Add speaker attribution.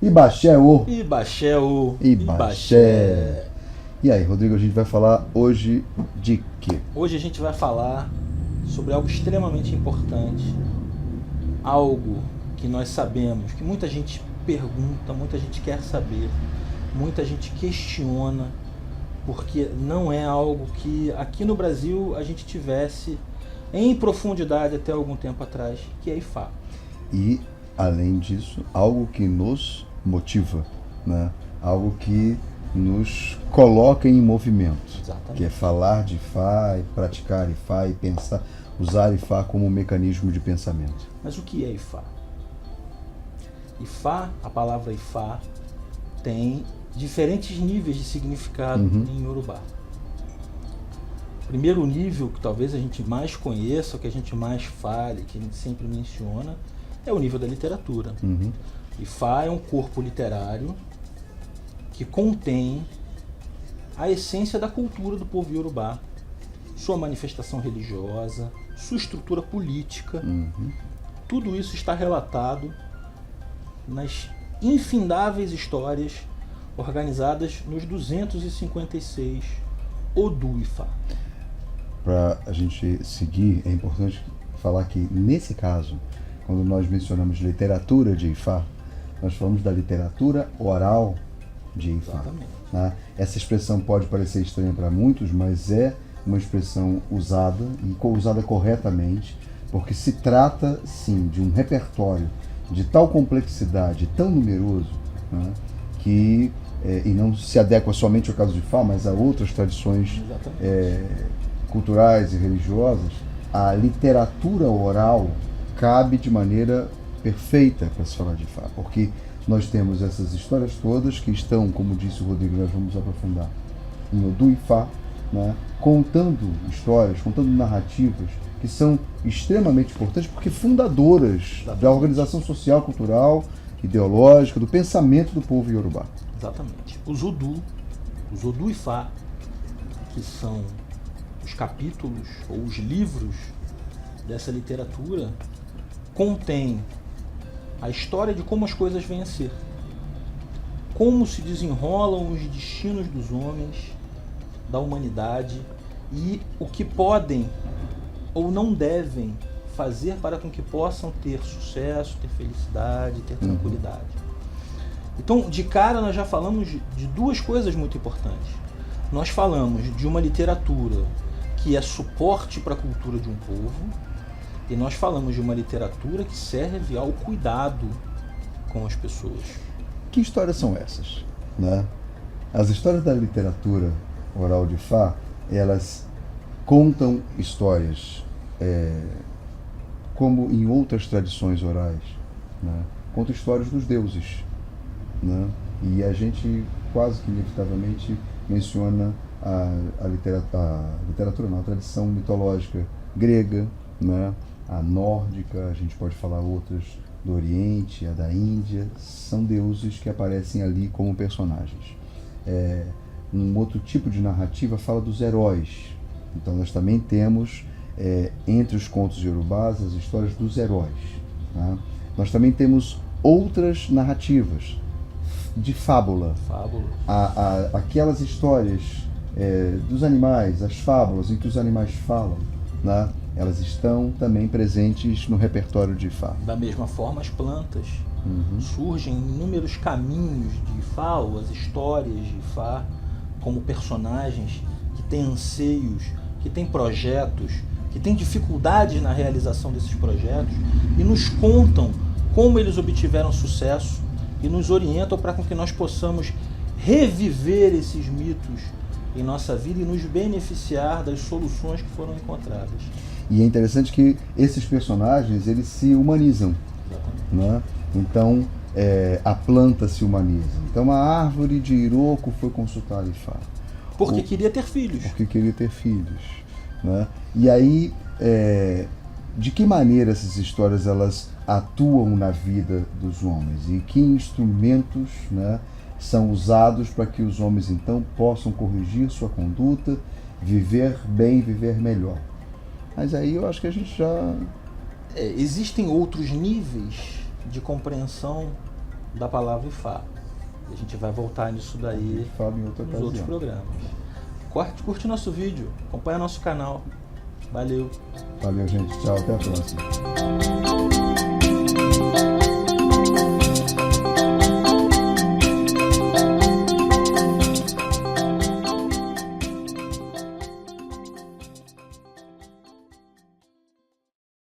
Speaker 1: Ibaxé, ô!
Speaker 2: Ibaxé, ô!
Speaker 1: Ibaxé! E aí, Rodrigo, a gente vai falar hoje de quê?
Speaker 2: Hoje a gente vai falar sobre algo extremamente importante, algo que nós sabemos, que muita gente pergunta, muita gente quer saber, muita gente questiona, porque não é algo que aqui no Brasil a gente tivesse em profundidade até algum tempo atrás, que é Ifá.
Speaker 1: E, além disso, algo que nos motiva, né? Algo que nos coloca em movimento.
Speaker 2: Exatamente.
Speaker 1: Que é falar de Ifá, e praticar Ifá e pensar, usar Ifá como um mecanismo de pensamento.
Speaker 2: Mas o que é Ifá? Ifá, a palavra Ifá, tem diferentes níveis de significado em Yorubá. O primeiro nível, que talvez a gente mais conheça, o que a gente mais fale, que a gente sempre menciona, é o nível da literatura. Ifá é um corpo literário que contém a essência da cultura do povo Yorubá, sua manifestação religiosa, sua estrutura política. Tudo isso está relatado nas infindáveis histórias organizadas nos 256 Odu Ifá.
Speaker 1: Para a gente seguir, é importante falar que, nesse caso, quando nós mencionamos literatura de Ifá, nós falamos da literatura oral de Ifá. Né? Essa expressão pode parecer estranha para muitos, mas é uma expressão usada, e usada corretamente, porque se trata, sim, de um repertório de tal complexidade, tão numeroso, né, que, e não se adequa somente ao caso de Ifá, mas a outras tradições culturais e religiosas, a literatura oral cabe de maneira perfeita para se falar de Ifá, porque nós temos essas histórias todas que estão, como disse o Rodrigo, nós vamos aprofundar, em Odu Ifá, né, contando histórias, contando narrativas que são extremamente importantes porque fundadoras da organização social, cultural, ideológica, do pensamento do povo Yorubá.
Speaker 2: Exatamente. Os Odu Ifá, que são os capítulos ou os livros dessa literatura, contém a história de como as coisas vêm a ser, como se desenrolam os destinos dos homens, da humanidade e o que podem ou não devem fazer para com que possam ter sucesso, ter felicidade, ter tranquilidade. Então, de cara, nós já falamos de duas coisas muito importantes. Nós falamos de uma literatura que é suporte para a cultura de um povo, e nós falamos de uma literatura que serve ao cuidado com as pessoas.
Speaker 1: Que histórias são essas? Né? As histórias da literatura oral de Ifá, elas contam histórias como em outras tradições orais, né? Contam histórias dos deuses, né? E a gente quase que inevitavelmente menciona a literatura, não, a tradição mitológica grega, né? A nórdica, a gente pode falar outras do Oriente, a da Índia, são deuses que aparecem ali como personagens. Um outro tipo de narrativa fala dos heróis. Então nós também temos, entre os contos iorubás, as histórias dos heróis. Tá? Nós também temos outras narrativas de fábula. Aquelas histórias dos animais, as fábulas em que os animais falam, né? Elas estão também presentes no repertório de Ifá.
Speaker 2: Da mesma forma, as plantas surgem em inúmeros caminhos de Ifá, ou as histórias de Ifá, como personagens que têm anseios, que têm projetos, que têm dificuldades na realização desses projetos e nos contam como eles obtiveram sucesso e nos orientam para que nós possamos reviver esses mitos em nossa vida e nos beneficiar das soluções que foram encontradas.
Speaker 1: E é interessante que esses personagens, eles se humanizam, né? Então, a planta se humaniza. Então, a árvore de Iroko foi consultar Ifá.
Speaker 2: Porque queria ter filhos.
Speaker 1: Porque queria ter filhos, né? E aí, de que maneira essas histórias elas atuam na vida dos homens? E que instrumentos, né, são usados para que os homens, então, possam corrigir sua conduta, viver bem, viver melhor? Mas aí eu acho que a gente já...
Speaker 2: Existem outros níveis de compreensão da palavra Ifá. E a gente vai voltar nisso daí
Speaker 1: Fala em outra
Speaker 2: nos
Speaker 1: ocasião.
Speaker 2: outros programas. Curte nosso vídeo, acompanha nosso canal. Valeu.
Speaker 1: Valeu, gente. Tchau, até a próxima.